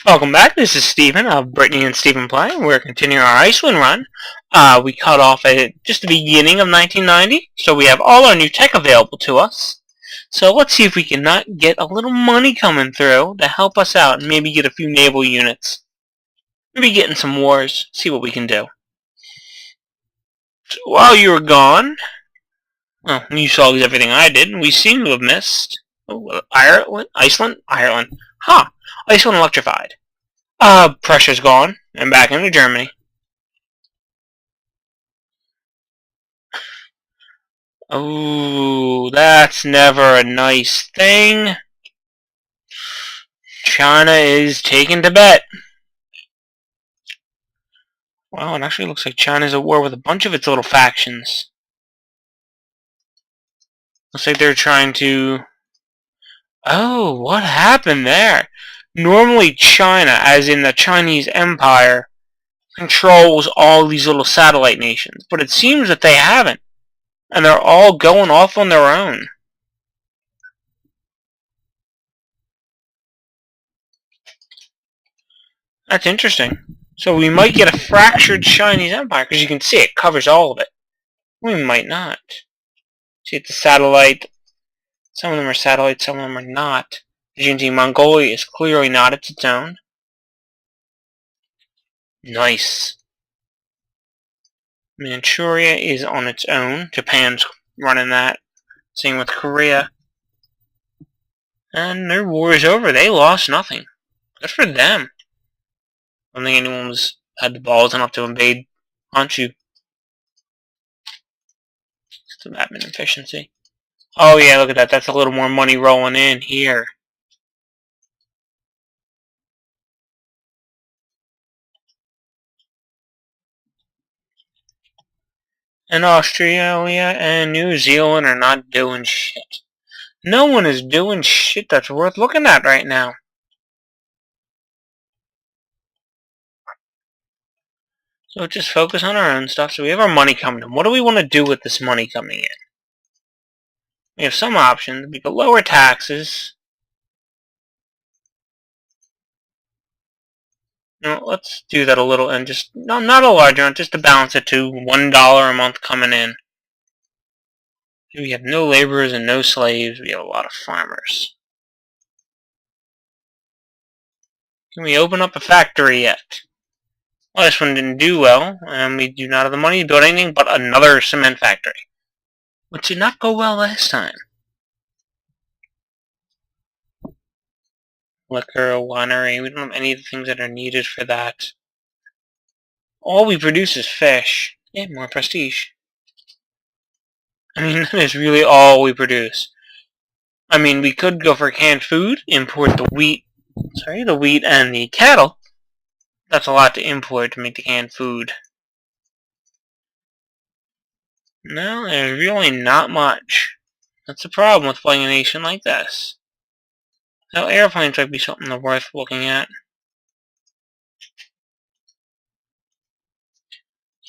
Welcome back. This is Steven of Brittany&Steve Play. We're continuing our Iceland run. We cut off at just the beginning of 1990, so we have all our new tech available to us. So let's see if we can not get a little money coming through to help us out and maybe get a few naval units. Maybe get in some wars, see what we can do. So while you were gone, well, you saw everything I did, and we seem to have missed. Oh, Ireland? Iceland? Ireland. Huh. Iceland electrified. Pressure's gone, and back into Germany. Oh, that's never a nice thing. China is taking Tibet. Wow, it actually looks like China's at war with a bunch of its little factions. Looks like they're trying to... Oh, what happened there? Normally China, as in the Chinese Empire, controls all these little satellite nations, but it seems that they haven't, and they're all going off on their own. That's interesting. So we might get a fractured Chinese Empire, because you can see it covers all of it. We might not. See, it's a satellite. Some of them are satellites, some of them are not. As you can see, Mongolia is clearly not its own. Nice. Manchuria is on its own. Japan's running that. Same with Korea. And their war is over. They lost nothing. Good for them. I don't think anyone had the balls enough to invade Honshu. Some admin efficiency. Oh yeah, look at that. That's a little more money rolling in here. And Australia and New Zealand are not doing shit. No one is doing shit that's worth looking at right now. So just focus on our own stuff. So we have our money coming in. What do we want to do with this money coming in? We have some options. We could lower taxes. Let's do that a little and just, no, not a large amount, just to balance it to $1 a month coming in. We have no laborers and no slaves. We have a lot of farmers. Can we open up a factory yet? Well, this one didn't do well, and we do not have the money to build anything but another cement factory, which did not go well last time. Liquor, winery, we don't have any of the things that are needed for that. All we produce is fish. Yeah, more prestige. I mean, that is really all we produce. I mean, we could go for canned food, import the wheat and the cattle. That's a lot to import to make the canned food. No, there's really not much. That's the problem with playing a nation like this. Now, airplanes might be something worth looking at.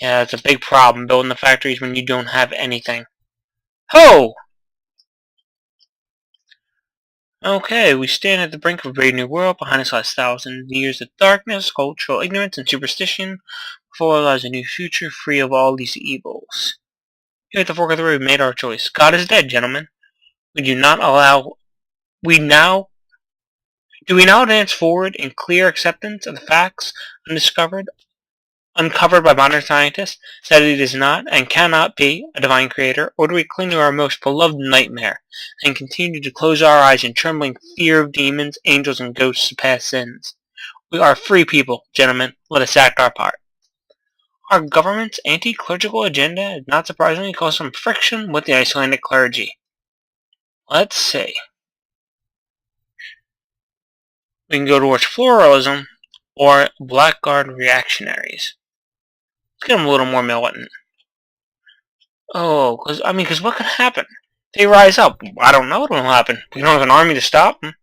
Yeah, it's a big problem building the factories when you don't have anything. Ho! Okay, we stand at the brink of a brave new world. Behind us lies thousands of years of darkness, cultural ignorance, and superstition. Before lies a new future free of all these evils. Here at the fork of the road, we made our choice. God is dead, gentlemen. We do not allow... Do we now advance forward in clear acceptance of the facts uncovered by modern scientists, that it is not and cannot be a divine creator, or do we cling to our most beloved nightmare and continue to close our eyes in trembling fear of demons, angels, and ghosts of past sins? We are free people, gentlemen. Let us act our part. Our government's anti-clerical agenda has not surprisingly caused some friction with the Icelandic clergy. Let's see. We can go towards pluralism or blackguard reactionaries. Let's get them a little more militant. Oh, because what could happen? They rise up. I don't know what will happen. We don't have an army to stop them.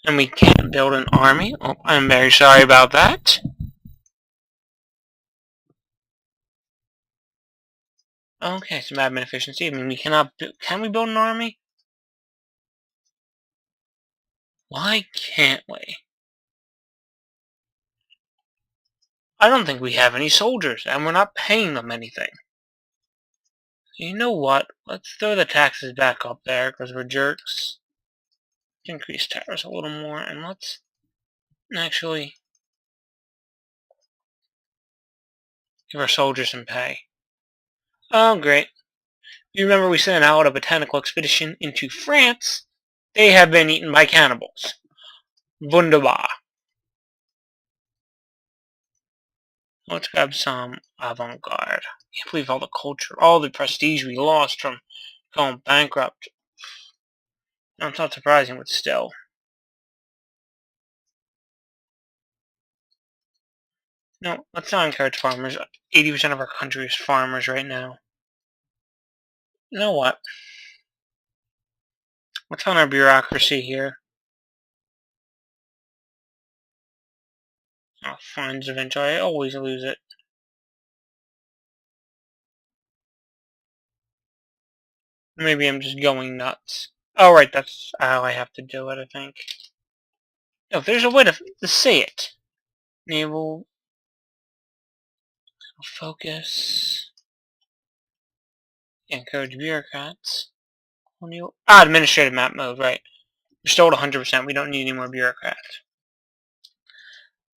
And we can't build an army. Oh, I'm very sorry about that. Okay, some admin efficiency. I mean, we cannot... Can we build an army? Why can't we? I don't think we have any soldiers, and we're not paying them anything. You know what? Let's throw the taxes back up there, because we're jerks. Increase tariffs a little more, and let's actually give our soldiers some pay. Oh, great. You remember we sent out a botanical expedition into France? They have been eaten by cannibals. Wunderbar. Let's grab some avant-garde. I can't believe all the culture, all the prestige we lost from going bankrupt. No, it's not surprising, but still. No, let's not encourage farmers. 80% of our country is farmers right now. You know what? Let's on our bureaucracy here. Oh, fines eventually. I always lose it. Maybe I'm just going nuts. Oh, right, that's how I have to do it, I think. No, there's a way to say it. Naval focus. Encourage bureaucrats. Administrative map mode, right. We're still at 100%. We don't need any more bureaucrats.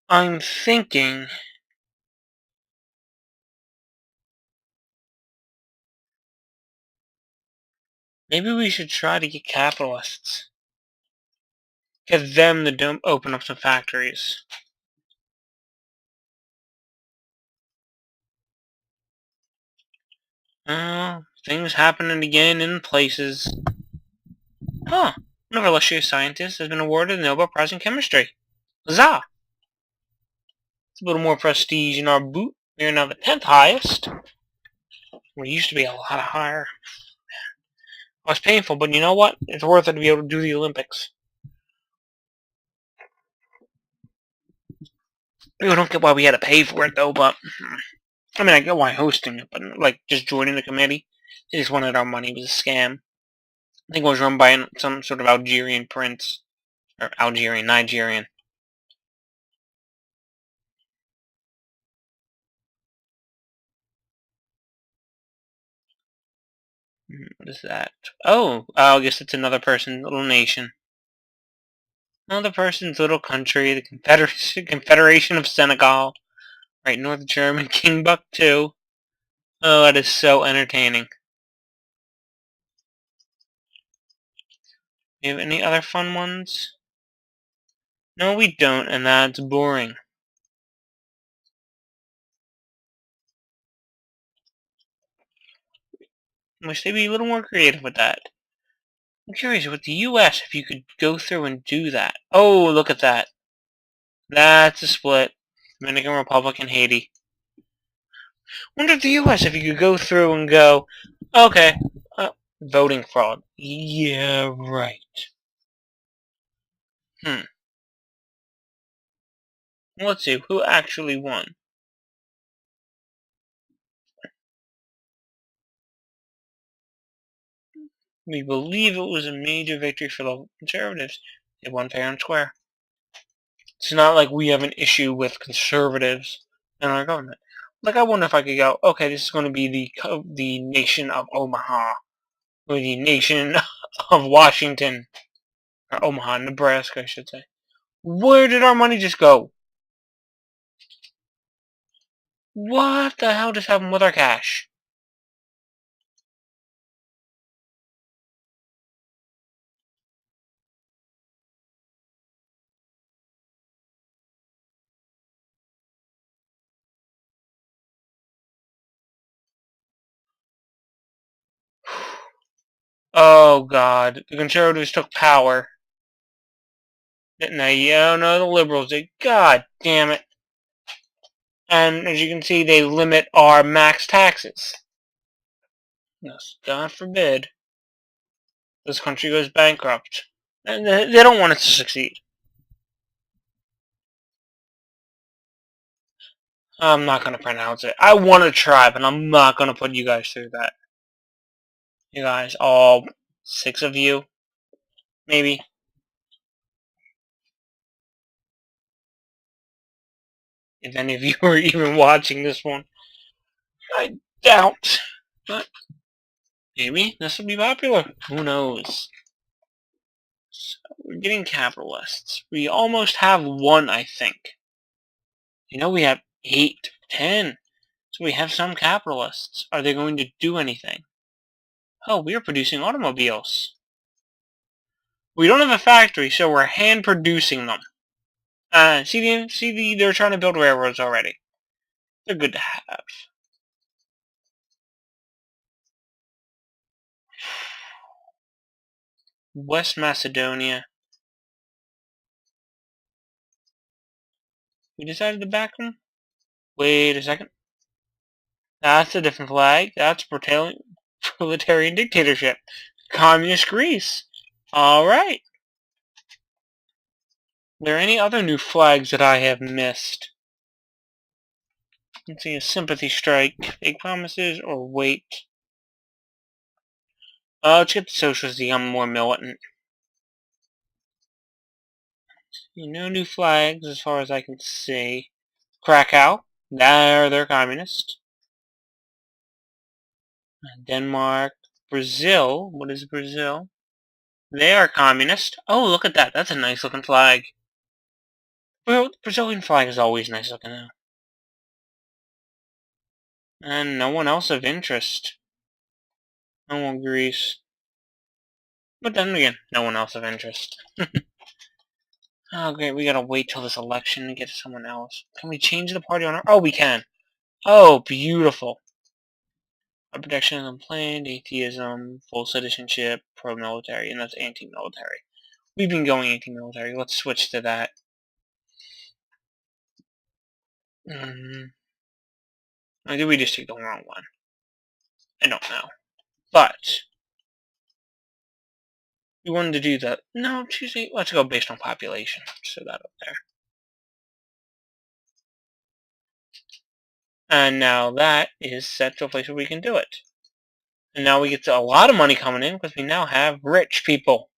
I'm thinking... maybe we should try to get capitalists. Get them to open up some factories. Things happening again in places. Huh. One of our illustrious scientists has been awarded the Nobel Prize in Chemistry. Huzzah! It's a little more prestige in our boot. We are now the 10th highest. We used to be a lot higher. It was painful, but you know what? It's worth it to be able to do the Olympics. I don't get why we had to pay for it, though, but... I mean, I get why hosting it, but, like, just joining the committee, they just wanted our money. It was a scam. I think it was run by some sort of Algerian prince. Or Nigerian. What is that? Oh, I guess it's another person's little nation. Another person's little country, the Confederation of Senegal. Right, North German, King Buck 2. Oh, that is so entertaining. Do you have any other fun ones? No, we don't, and that's boring. I wish they'd be a little more creative with that. I'm curious, with the U.S., if you could go through and do that. Oh, look at that. That's a split. Dominican Republic and Haiti. Wonder if the U.S., if you could go through and go, okay, voting fraud. Yeah, right. Let's see, who actually won? We believe it was a major victory for the Conservatives. They won fair and square. It's not like we have an issue with conservatives in our government. Like, I wonder if I could go, okay, this is going to be the nation of Omaha, or the nation of Washington, or Omaha, Nebraska, I should say. Where did our money just go? What the hell just happened with our cash? Oh, God. The conservatives took power. Didn't they? Yeah, no, the liberals did. God damn it. And as you can see, they limit our max taxes. Yes, God forbid this country goes bankrupt. And they don't want it to succeed. I'm not going to pronounce it. I want to try, but I'm not going to put you guys through that. You guys, all 6 of you, maybe. If any of you are even watching this one. I doubt. But maybe this will be popular. Who knows? So we're getting capitalists. We almost have one, I think. We have 8, 10. So we have some capitalists. Are they going to do anything? Oh, we are producing automobiles. We don't have a factory, so we're hand producing them. They're trying to build railroads already. They're good to have. West Macedonia. We decided to back them? Wait a second. That's a different flag. That's proletarian dictatorship. Communist Greece. Alright. Are there any other new flags that I have missed? Let's see, a sympathy strike. Fake promises or wait. Let's get the socialists to become more militant. No new flags as far as I can see. Krakow. They're communist. Denmark. Brazil. What is Brazil? They are communist. Oh, look at that. That's a nice looking flag. Well, the Brazilian flag is always nice looking though. And no one else of interest. No one Greece. But then again, no one else of interest. Oh, great. We gotta wait till this election to get someone else. Can we change the party on our... Oh, we can. Oh, beautiful. Protection unplanned, atheism, full citizenship, pro-military, and that's anti-military. We've been going anti-military. Let's switch to that. Or did we just take the wrong one? I don't know. But we wanted to do that. No, Tuesday. Let's go based on population. So that up there. And now that is set to a place where we can do it. And now we get a lot of money coming in because we now have rich people.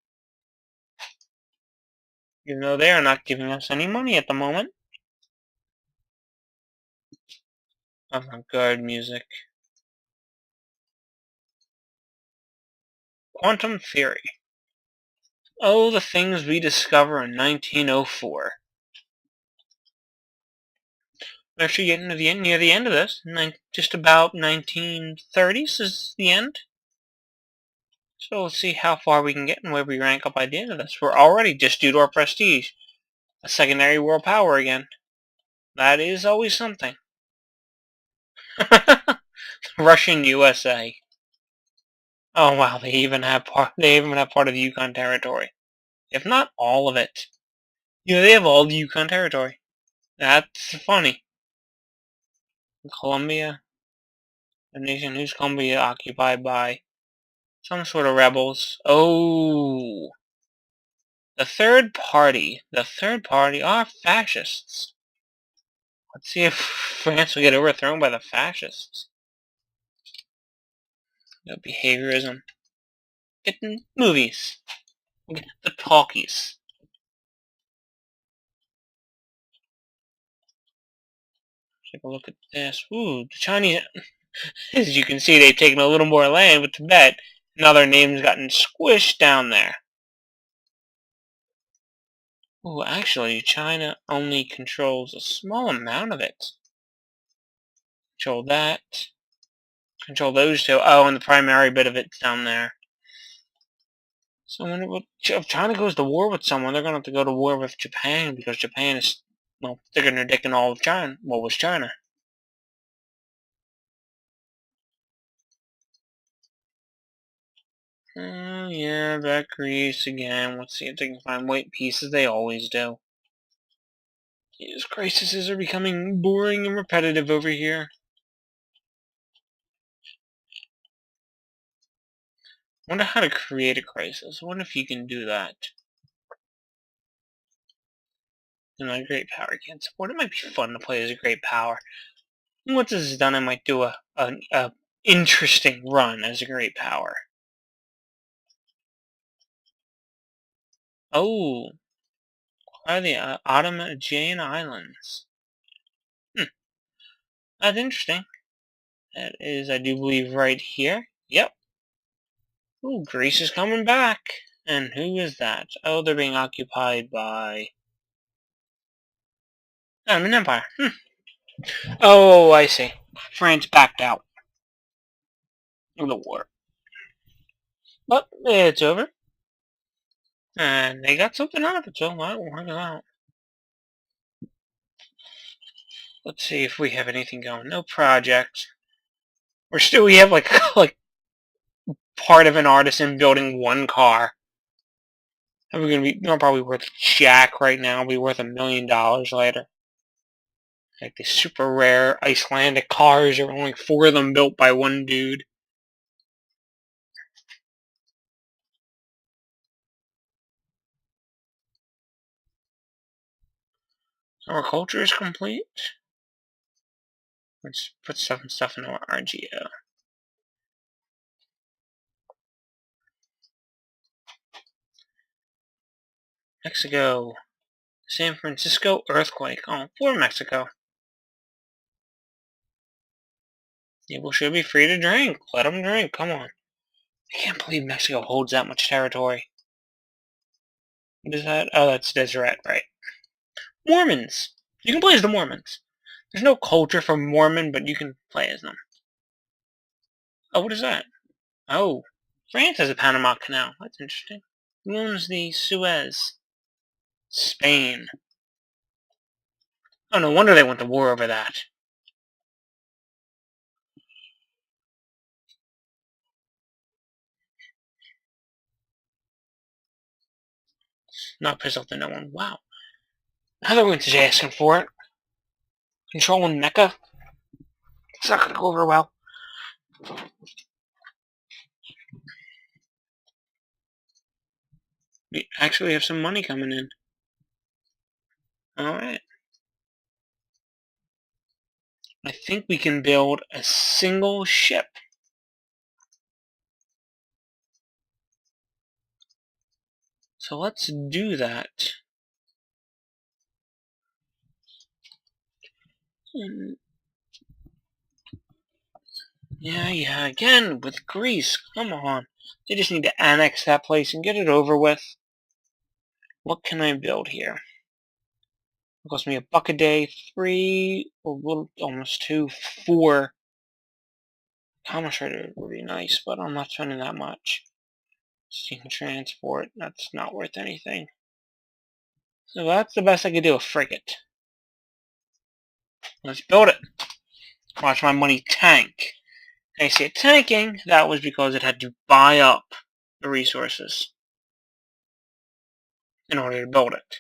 Even though they are not giving us any money at the moment. Avant-garde music. Quantum theory. Oh, the things we discover in 1904. We're actually getting to near the end of this. Just about 1930s is the end. So let's see how far we can get and where we rank up by the end of this. We're already, just due to our prestige, a secondary world power again. That is always something. Russian USA. Oh wow, they even have part of the Yukon territory. If not all of it. They have all the Yukon territory. That's funny. Colombia, a nation whose Colombia occupied by some sort of rebels. Oh, the third party. The third party are fascists. Let's see if France will get overthrown by the fascists. No behaviorism. Get in movies. Get the talkies. Take a look at this. Ooh, the Chinese. As you can see, they've taken a little more land with Tibet. Now their name's gotten squished down there. Ooh, actually, China only controls a small amount of it. Control that. Control those two. Oh, and the primary bit of it's down there. So if China goes to war with someone, they're going to have to go to war with Japan because Japan is, well, sticking their dick in all of China. What was China? Oh, yeah, back Greece again. Let's see if they can find white pieces. They always do. These crises are becoming boring and repetitive over here. I wonder how to create a crisis. I wonder if you can do that. And a great power can't support it. Might be fun to play as a great power. Once this is done, I might do a interesting run as a great power. Oh, are the Ottoman Aegean Islands? That's interesting. That is, I do believe, right here. Yep. Ooh, Greece is coming back. And who is that? Oh, they're being occupied by Ottoman Empire. Oh, I see. France backed out of the war. But it's over. And they got something out of it, so I will work it out. Let's see if we have anything going. No projects. We have like like part of an artisan building one car. And we're gonna be they're probably worth jack right now, will be worth $1 million later. Like the super rare Icelandic cars, there are only 4 of them built by one dude. Our culture is complete. Let's put stuff into our RGO. Mexico. San Francisco earthquake. Oh, poor Mexico. People should be free to drink. Let them drink. Come on. I can't believe Mexico holds that much territory. What is that? Oh, that's Deseret, right. Mormons. You can play as the Mormons. There's no culture for Mormon, but you can play as them. Oh, what is that? Oh, France has a Panama Canal. That's interesting. Who owns the Suez? Spain. Oh, no wonder they went to war over that. Not pissed off to no one. Wow. Now they're just asking for it. Controlling Mecca. It's not going to go over well. We actually have some money coming in. Alright. I think we can build a single ship. So let's do that. Yeah, again, with Greece. Come on. They just need to annex that place and get it over with. What can I build here? It costs me $1 a day, 3, or almost 2, 4. Commerce trader would be nice, but I'm not spending that much. Steam transport, that's not worth anything. So that's the best I could do, a frigate. Let's build it. Watch my money tank. I say tanking, that was because it had to buy up the resources in order to build it.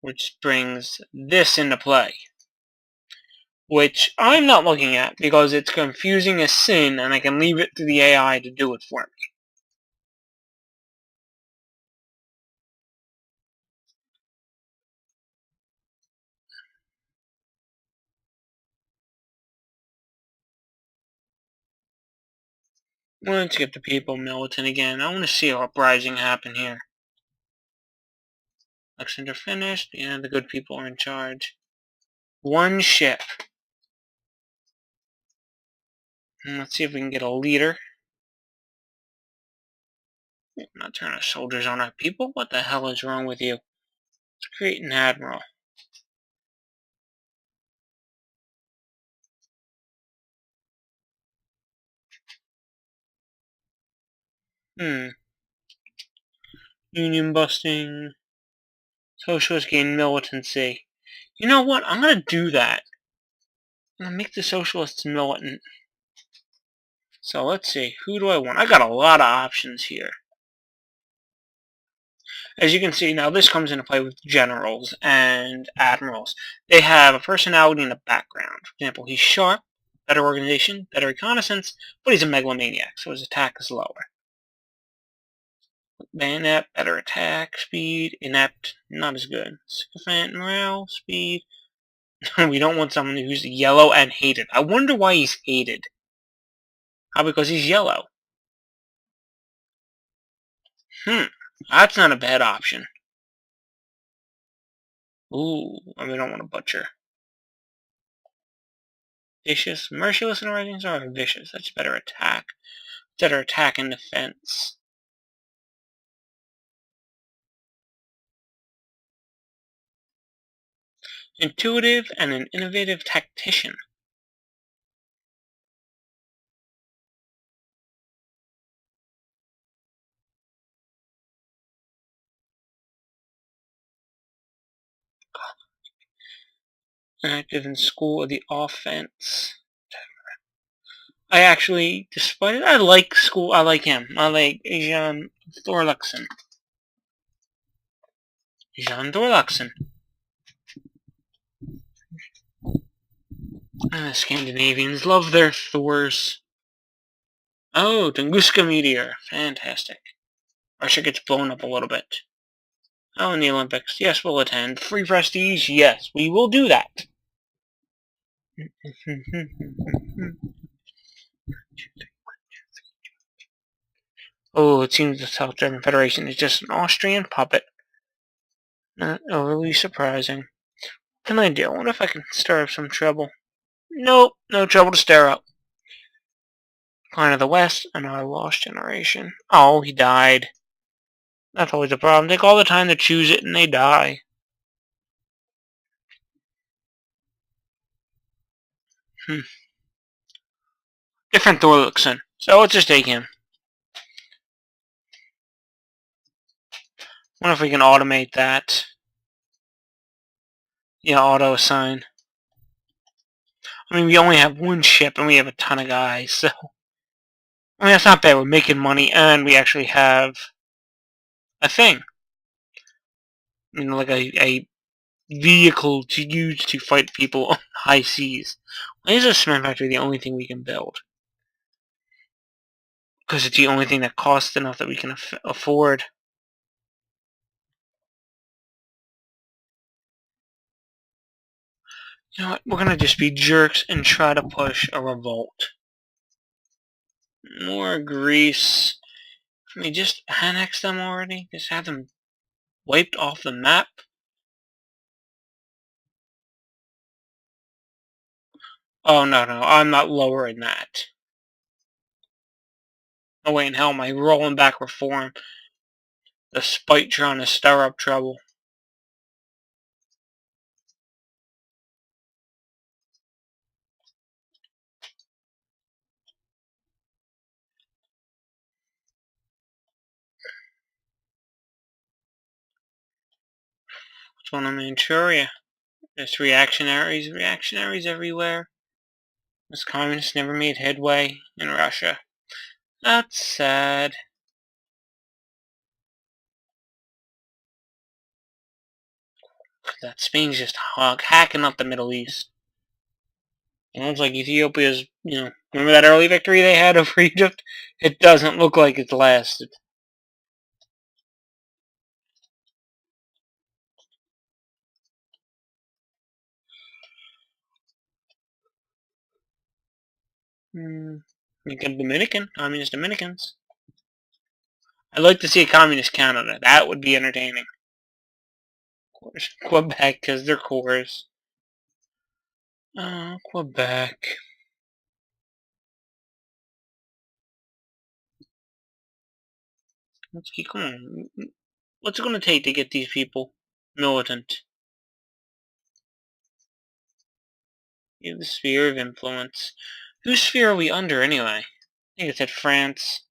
Which brings this into play. Which I'm not looking at because it's confusing as sin and I can leave it to the AI to do it for me. Let's get the people militant again. I want to see a uprising happen here. Elections are finished, and the good people are in charge. One ship. And let's see if we can get a leader. Not turn our soldiers on our people. What the hell is wrong with you? Let's create an admiral. Union busting. Socialists gain militancy. You know what? I'm gonna do that. I'm gonna make the socialists militant. So let's see. Who do I want? I got a lot of options here. As you can see, now this comes into play with generals and admirals. They have a personality and a background. For example, he's sharp, better organization, better reconnaissance, but he's a megalomaniac, so his attack is lower. Bayonet, better attack, speed, inept, not as good. Sycophant, morale, speed. We don't want someone who's yellow and hated. I wonder why he's hated. How? Because he's yellow. That's not a bad option. Ooh, we don't want to butcher. Vicious. Merciless and Rising Star are vicious. That's better attack. Better attack and defense. Intuitive and an innovative tactician. Active in school of the offense. I actually, despite it, I like school. I like him. I like Jean Thorluxon. Jean Thorluxon. Scandinavians love their Thors. Oh, Tunguska Meteor. Fantastic. Russia gets blown up a little bit. Oh, in the Olympics. Yes, we'll attend. Free prestige. Yes, we will do that. Oh, it seems the South German Federation is just an Austrian puppet. Not overly surprising. What can I do? I wonder if I can stir up some trouble. Nope, no trouble to stir up. Clan of the West, another lost generation. Oh, he died. That's always a problem. Take all the time to choose it and they die. Different Thorluxon. So let's just take him. Wonder if we can automate that. Yeah, auto assign. I mean, we only have one ship and we have a ton of guys, so I mean that's not bad. We're making money and we actually have a thing. You know, like a vehicle to use to fight people on high seas. Why is a cement factory the only thing we can build? Because it's the only thing that costs enough that we can afford. You know what? We're gonna just be jerks and try to push a revolt. More Greece. Can we just annex them already? Just have them wiped off the map? Oh, no, I'm not lowering that. Oh, wait, in hell, am I rolling back reform? Despite trying to stir up trouble. What's going on in Manchuria? There's reactionaries everywhere. This communists never made headway in Russia. That's sad. That Spain's just hacking up the Middle East. It looks like Ethiopia's, remember that early victory they had over Egypt? It doesn't look like it's lasted. Like a Dominican, communist Dominicans. I'd like to see a communist Canada. That would be entertaining. Of course, Quebec, because they're cores. Oh, Quebec. Let's keep, come on. What's it going to take to get these people militant? You have the sphere of influence. Whose sphere are we under, anyway? I think it said France.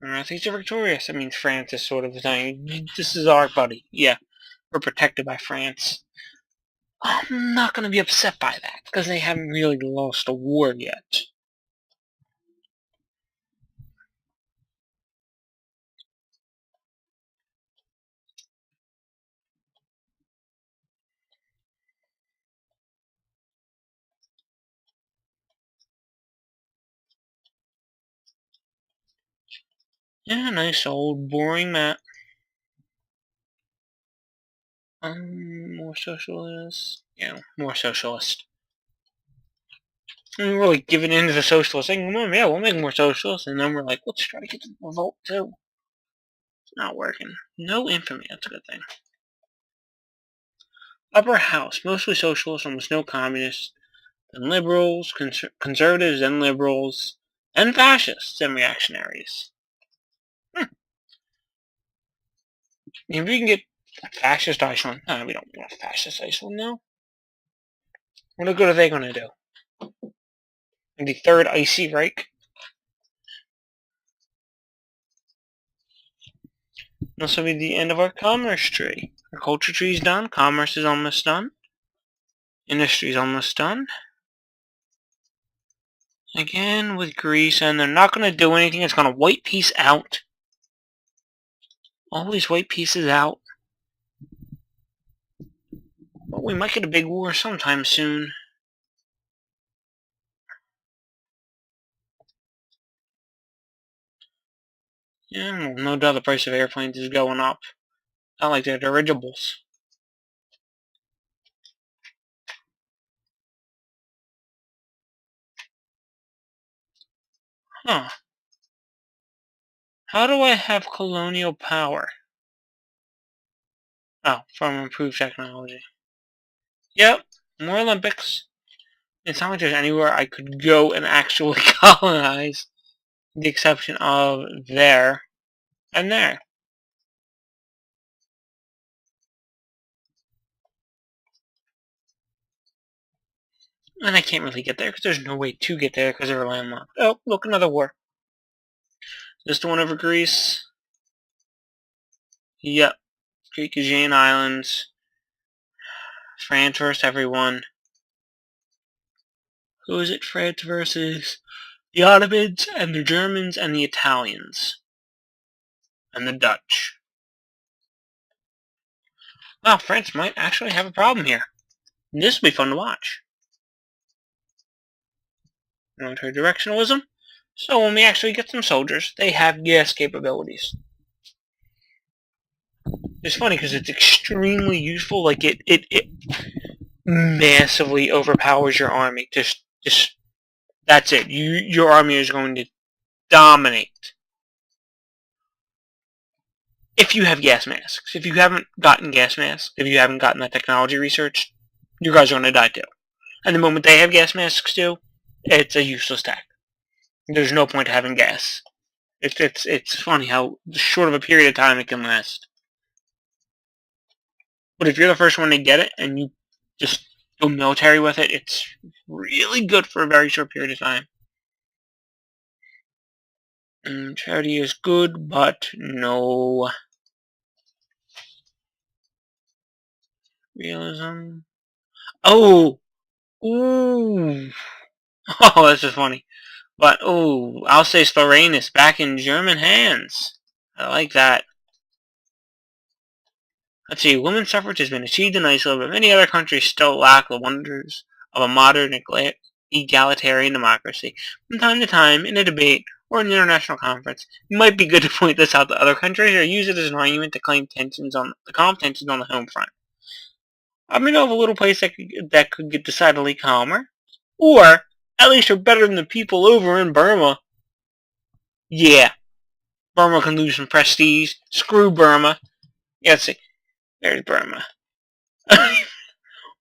I think they're victorious. That means France is sort of saying, this is our buddy. Yeah, we're protected by France. I'm not going to be upset by that, because they haven't really lost a war yet. Yeah, nice old boring map. More socialist. Yeah, more socialist. And we're like giving in to the socialist thing. Yeah, we'll make more socialist. And then we're like, let's try to get them to revolt too. It's not working. No infamy. That's a good thing. Upper house, mostly socialists, almost no communists, then liberals, conservatives, then liberals, then fascists, and reactionaries. If we can get fascist Iceland, no, we don't want fascist Iceland now. What good are they going to do? The Third Icy Reich? This will be the end of our commerce tree. Our culture tree is done. Commerce is almost done. Industry is almost done. Again with Greece, and they're not going to do anything. It's going to white piece out. Always white pieces out. But we might get a big war sometime soon. Yeah, no doubt the price of airplanes is going up. Not like they're dirigibles. Huh. How do I have colonial power? Oh, from improved technology. Yep, more Olympics. It's not like there's anywhere I could go and actually colonize. With the exception of there and there. And I can't really get there because there's no way to get there because they're landlocked. Oh, look, another war. This the one over Greece? Yep. Greek Aegean Islands. France versus everyone. Who is it? France versus the Ottomans and the Germans and the Italians. And the Dutch. Wow, France might actually have a problem here. This will be fun to watch. Military directionalism. So when we actually get some soldiers, they have gas capabilities. It's funny because it's extremely useful. Like it massively overpowers your army. Just that's it. Your army is going to dominate if you have gas masks. If you haven't gotten gas masks, if you haven't gotten that technology research, you guys are going to die too. And the moment they have gas masks too, it's a useless tactic. There's no point to having gas. It's funny how short of a period of time it can last. But if you're the first one to get it and you just go military with it, it's really good for a very short period of time. And charity is good, but no realism. Oh! Ooh! Oh, that's just funny. But, oh, Alsace-Lorraine is back in German hands. I like that. Let's see, women's suffrage has been achieved in Iceland, but many other countries still lack the wonders of a modern egalitarian democracy. From time to time, in a debate or an international conference, it might be good to point this out to other countries or use it as an argument to calm tensions on the home front. I know of a little place that could get decidedly calmer, or at least are better than the people over in Burma. Yeah, Burma can lose some prestige. Screw Burma. Yeah, let's see. There's Burma.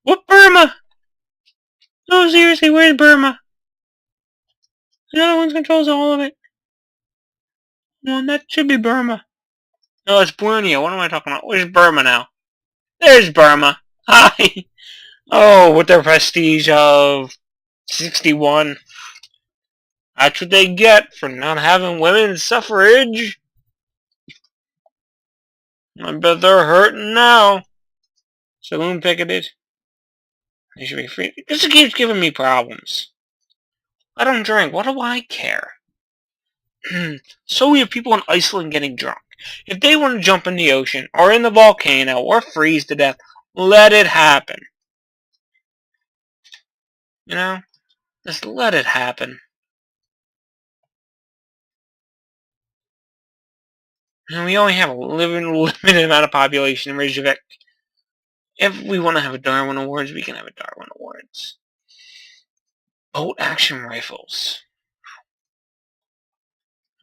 What Burma? No, seriously, where's Burma? The other one controls all of it. No, that should be Burma. No, it's Borneo. What am I talking about? Where's Burma now? There's Burma. Hi. Oh, with their prestige of 61. That's what they get for not having women's suffrage. I bet they're hurting now. Saloon picketed. They should be free. This keeps giving me problems. I don't drink. What do I care? So we have people in Iceland getting drunk. If they want to jump in the ocean, or in the volcano, or freeze to death, let it happen. You know? Just let it happen. And we only have a limited amount of population in Reykjavik. If we want to have a Darwin Awards, we can have a Darwin Awards. Bolt action rifles.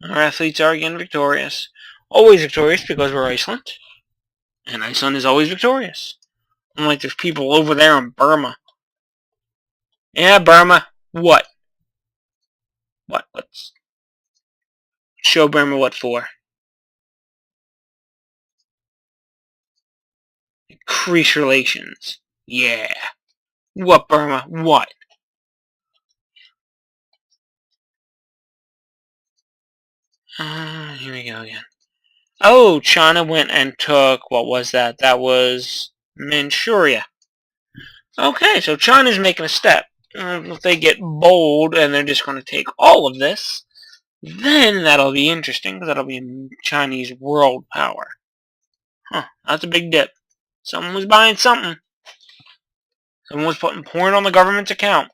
Our athletes are again victorious. Always victorious because we're Iceland. And Iceland is always victorious. I'm like, there's people over there in Burma. Yeah, Burma. What? What? Let's show Burma what for. Increase relations. Yeah. What, Burma? What? Here we go again. Oh, China went and took, what was that? That was Manchuria. Okay, so China's making a step. If they get bold and they're just going to take all of this, then that'll be interesting, because that'll be Chinese world power. Huh, that's a big dip. Someone was buying something. Someone was putting porn on the government's account.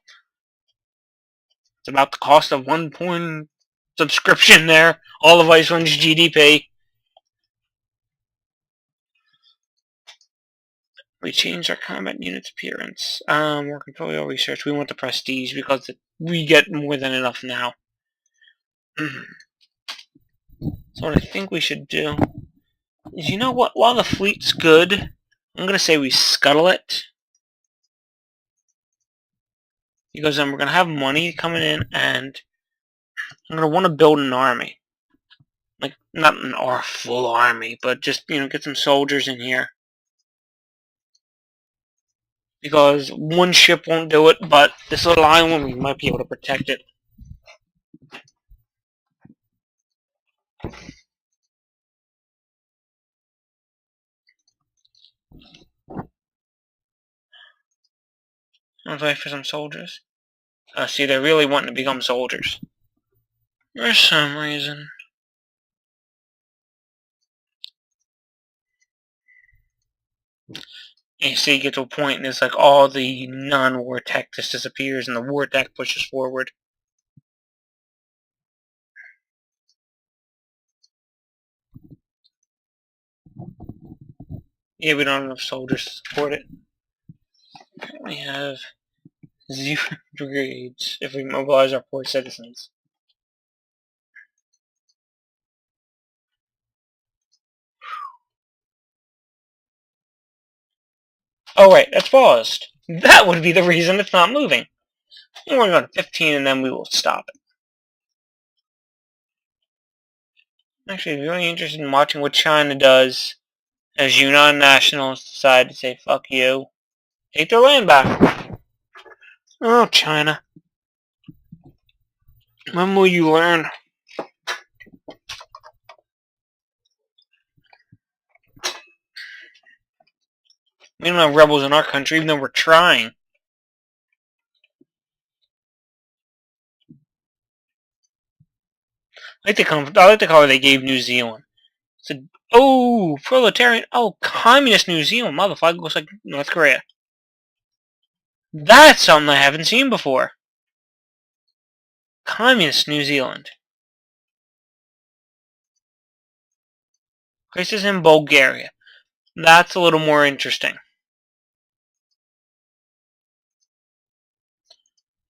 It's about the cost of one porn subscription there. All of Iceland's GDP. We changed our combat unit's appearance. We're controlling our research. We want the prestige because we get more than enough now. So what I think we should do is, you know what? While the fleet's good, I'm going to say we scuttle it. Because then we're going to have money coming in, and I'm going to want to build an army. Like, not our full army, but just, get some soldiers in here. Because one ship won't do it, but this little island, we might be able to protect it. Let's wait for some soldiers. See, they're really wanting to become soldiers. For some reason. And you see, you get to a point, and it's like all the non-war tech just disappears, and the war tech pushes forward. Yeah, we don't have enough soldiers to support it. We have 0 brigades if we mobilize our poor citizens. Oh wait, that's paused. That would be the reason it's not moving. We're going to go to 15 and then we will stop it. I'm actually really interested in watching what China does as Yunnan nationals decide to say fuck you. Take their land back. Oh, China. When will you learn? We don't have rebels in our country, even though we're trying. I like the color they gave New Zealand. Said, oh, proletarian. Oh, communist New Zealand. Motherfucker, looks like North Korea. That's something I haven't seen before. Communist New Zealand. Crisis in Bulgaria. That's a little more interesting.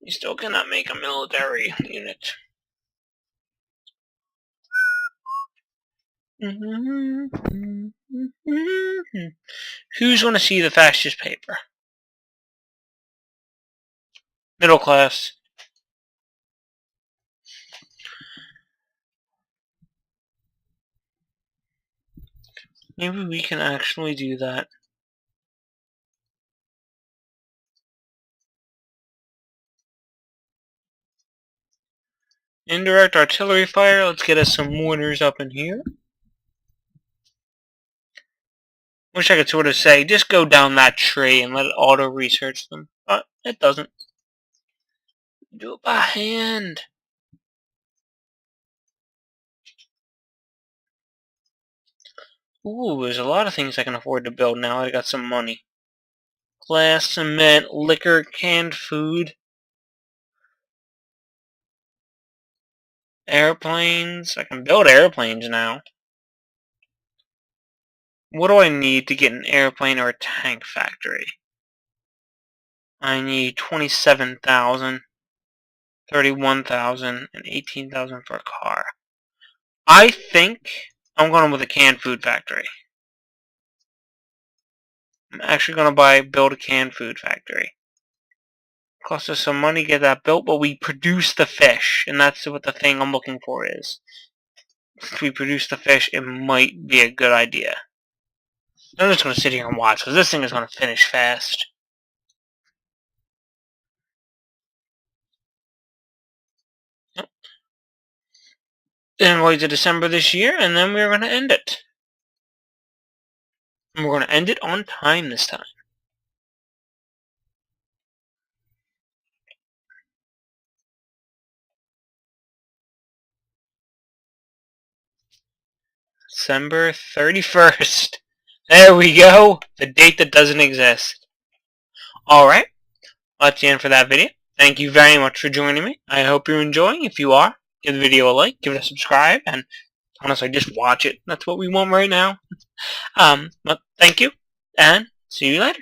You still cannot make a military unit. Who's going to see the fascist paper? Middle class. Maybe we can actually do that. Indirect artillery fire. Let's get us some mortars up in here. Wish I could sort of say, just go down that tree and let it auto-research them. But it doesn't. Do it by hand. Ooh, there's a lot of things I can afford to build now. I got some money. Glass, cement, liquor, canned food. Airplanes. I can build airplanes now. What do I need to get an airplane or a tank factory? I need 27,000, 31,000, and 18,000 for a car. I think I'm going with a canned food factory. I'm actually going to build a canned food factory. Cost us some money to get that built, but we produce the fish, and that's what the thing I'm looking for is. If we produce the fish, it might be a good idea. I'm just going to sit here and watch, because this thing is going to finish fast. Yep. Then wait to December this year, and then we're going to end it. And we're going to end it on time this time. December 31st. There we go. The date that doesn't exist. Alright. That's the end for that video. Thank you very much for joining me. I hope you're enjoying. If you are, give the video a like, give it a subscribe, and honestly, just watch it. That's what we want right now. But thank you, and see you later.